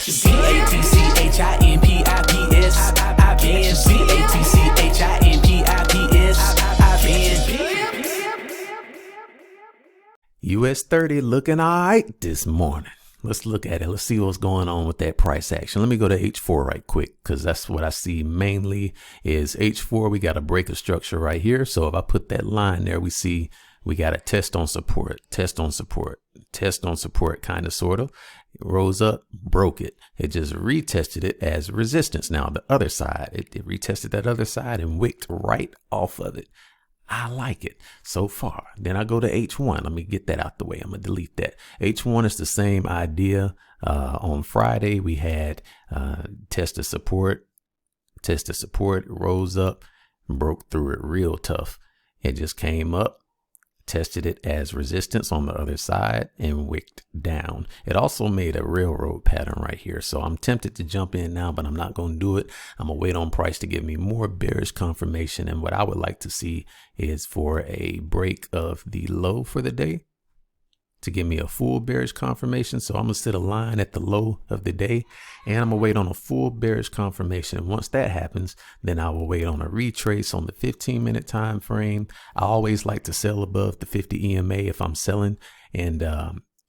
BATCHIMPIPS. I've been BATCHIMPIPS. I've been. US30 looking all right this morning. Let's look at it. Let's see what's going on with that price action. Let me go to H4 right quick, because that's what I see mainly is H4. We got a break of structure right here. So if I put that line there, we see we got a test on support, test on support, test on support, kind of, sort of. It rose up, broke it. It just retested it as resistance. Now the other side, it retested that other side and wicked right off of it. I like it so far. Then I go to H1. Let me get that out the way. I'm going to delete that. H1 is the same idea. On Friday, we had test of support, rose up, broke through it real tough. It just came up, tested it as resistance on the other side, and wicked down. It also made a railroad pattern right here. So I'm tempted to jump in now, but I'm not going to do it. I'm going to wait on price to give me more bearish confirmation. And what I would like to see is for a break of the low for the day to give me a full bearish confirmation. So I'm going to set a line at the low of the day, and I'm going to wait on a full bearish confirmation. And once that happens, then I will wait on a retrace on the 15-minute time frame. I always like to sell above the 50 EMA if I'm selling. And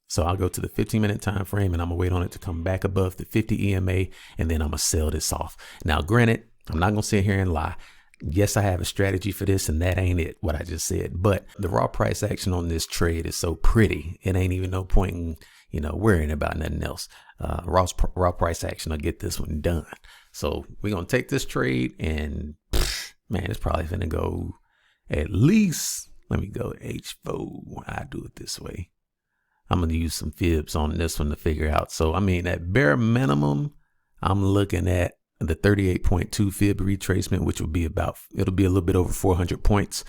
so I'll go to the 15-minute time frame, and I'm going to wait on it to come back above the 50 EMA, and then I'm going to sell this off. Now, granted, I'm not going to sit here and lie. Yes, I have a strategy for this, and that ain't it, what I just said. But the raw price action on this trade is so pretty. It ain't even no point in, worrying about nothing else. Raw price action will get this one done. So we're going to take this trade, and man, it's probably going to go at least, let me go H4. I do it this way. I'm going to use some fibs on this one to figure out. So, I mean, at bare minimum, I'm looking at the 38.2 fib retracement, which will be it'll be a little bit over 400 points.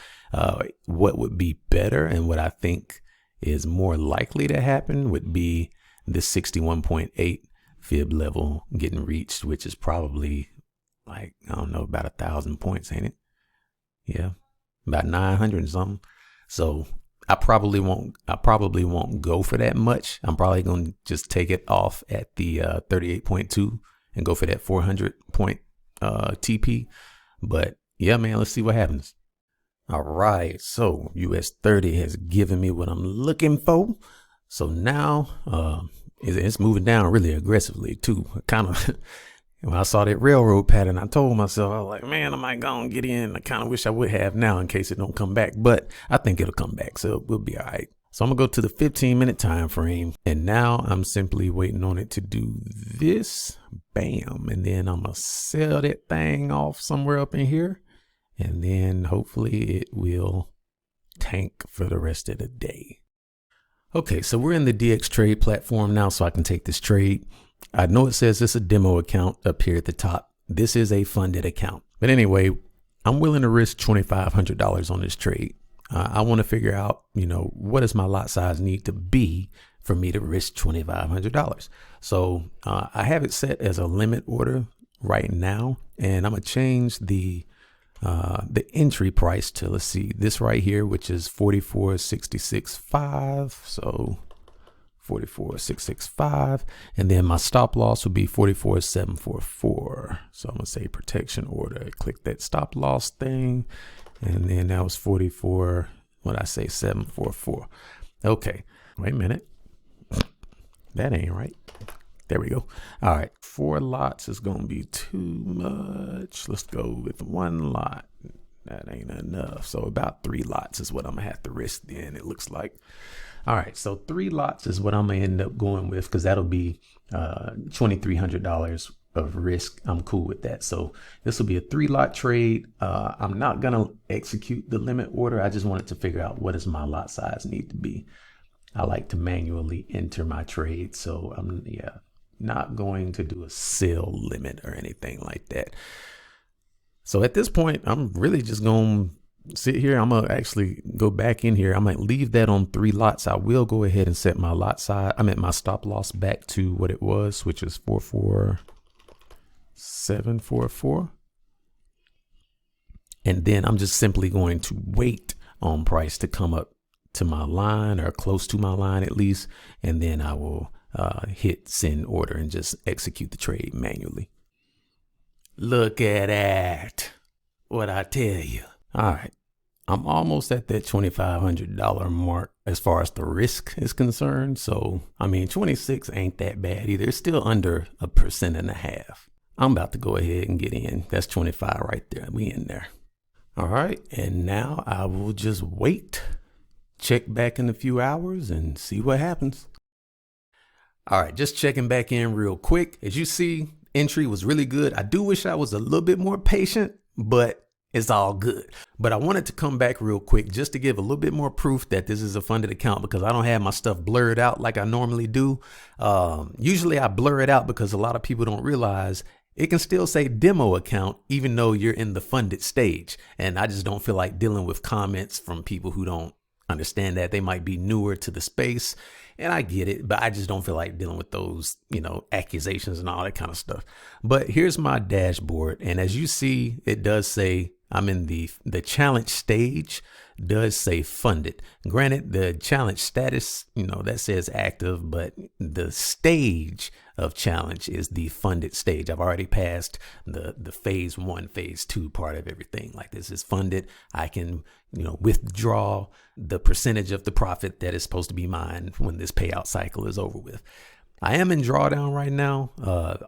What would be better and what I think is more likely to happen would be this 61.8 fib level getting reached, which is probably like, I don't know, about 1,000 points, ain't it? Yeah, about 900 and something. So I probably won't go for that much. I'm probably going to just take it off at the 38.2 and go for that 400 point TP. But yeah, man, let's see what happens. All right, so US30 has given me what I'm looking for. So now it's moving down really aggressively too. Kind of when I saw that railroad pattern, I told myself, I was like, man, I might go and get in. I kind of wish I would have now in case it don't come back, but I think it'll come back, so we'll be all right. So I'm gonna go to the 15-minute time frame, and now I'm simply waiting on it to do this, bam, and then I'm gonna sell that thing off somewhere up in here, and then hopefully it will tank for the rest of the day. Okay, so we're in the DX trade platform now, so I can take this trade. I know it says it's a demo account up here at the top. This is a funded account, but anyway, I'm willing to risk $2,500 on this trade. I want to figure out, what does my lot size need to be for me to risk $2,500? So I have it set as a limit order right now, and I'm gonna change the entry price to, let's see, this right here, which is 44.665. So 44.665, and then my stop loss would be 44.744. So I'm gonna say protection order. Click that stop loss thing. And then that was 44, what I say, 744. Okay, wait a minute. That ain't right. There we go. All right, 4 lots is gonna be too much. Let's go with 1 lot. That ain't enough. So about 3 lots is what I'm gonna have to risk then, it looks like. All right, so 3 lots is what I'm gonna end up going with, because that'll be $2,300 of risk. I'm cool with that. So this will be a 3-lot trade. I'm not gonna execute the limit order. I just wanted to figure out what does my lot size need to be. I like to manually enter my trade, so I'm not going to do a sell limit or anything like that. So at this point, I'm really just gonna sit here. I'm gonna actually go back in here. I might leave that on 3 lots. I will go ahead and set my lot size. I meant my stop loss back to what it was, which is 44.744. And then I'm just simply going to wait on price to come up to my line or close to my line at least. And then I will hit send order and just execute the trade manually. Look at that. What I tell you. All right. I'm almost at that $2,500 mark as far as the risk is concerned. So, 26 ain't that bad either. It's still under 1.5%. I'm about to go ahead and get in. That's 25 right there. We in there. All right. And now I will just wait, check back in a few hours and see what happens. All right. Just checking back in real quick. As you see, entry was really good. I do wish I was a little bit more patient, but it's all good. But I wanted to come back real quick just to give a little bit more proof that this is a funded account, because I don't have my stuff blurred out like I normally do. Usually I blur it out because a lot of people don't realize it can still say demo account even though you're in the funded stage. And I just don't feel like dealing with comments from people who don't understand that. They might be newer to the space, and I get it, but I just don't feel like dealing with those, accusations and all that kind of stuff. But here's my dashboard. And as you see, it does say I'm in the challenge stage, does say funded. Granted, the challenge status, that says active, but the stage of challenge is the funded stage. I've already passed the phase 1, phase 2 part of everything. Like, this is funded. I can, withdraw the percentage of the profit that is supposed to be mine when this payout cycle is over with. I am in drawdown right now,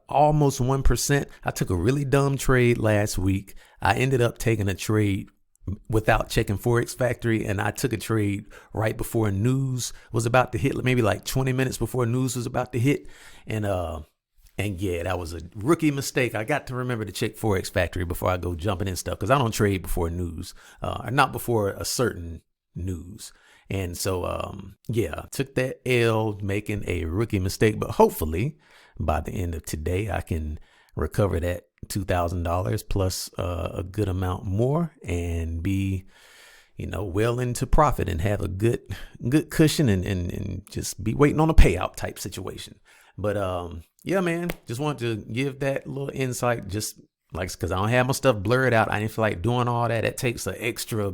almost 1%. I took a really dumb trade last week. I ended up taking a trade without checking Forex Factory, and I took a trade right before news was about to hit, maybe like 20 minutes before news was about to hit. And yeah, that was a rookie mistake. I got to remember to check Forex Factory before I go jumping in stuff, because I don't trade before news, not before a certain news. And so, yeah, took that L, making a rookie mistake. But hopefully by the end of today, I can recover that $2,000 plus a good amount more and be, well into profit and have a good cushion and just be waiting on a payout type situation. But yeah, man, just wanted to give that little insight, just like, because I don't have my stuff blurred out. I didn't feel like doing all that. It takes an extra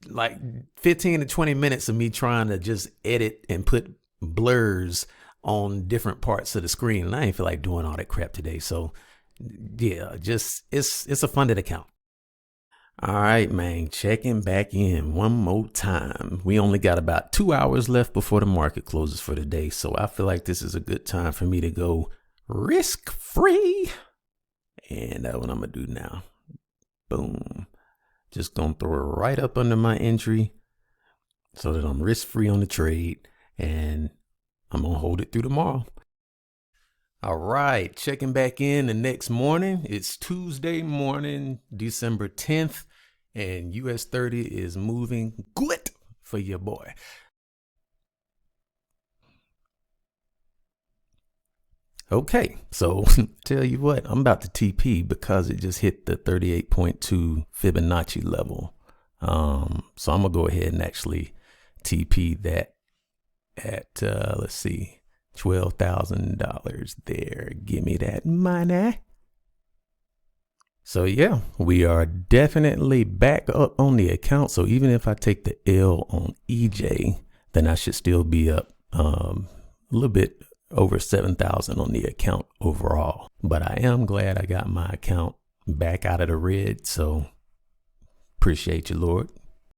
like 15 to 20 minutes of me trying to just edit and put blurs on different parts of the screen. And I didn't feel like doing all that crap today. So yeah, just it's a funded account. All right, man, checking back in one more time. We only got about 2 hours left before the market closes for the day. So I feel like this is a good time for me to go risk free. And that's what I'm going to do now. Boom. Just going to throw it right up under my entry so that I'm risk free on the trade, and I'm going to hold it through tomorrow. All right, checking back in the next morning. It's Tuesday morning, December 10th, and US30 is moving good for your boy. Okay, so tell you what, I'm about to TP because it just hit the 38.2 Fibonacci level. So I'm gonna go ahead and actually TP that at let's see, $12,000 there. Give me that money. So yeah, we are definitely back up on the account. So even if I take the L on EJ, then I should still be up a little bit over 7,000 on the account overall. But I am glad I got my account back out of the red. So appreciate you, Lord.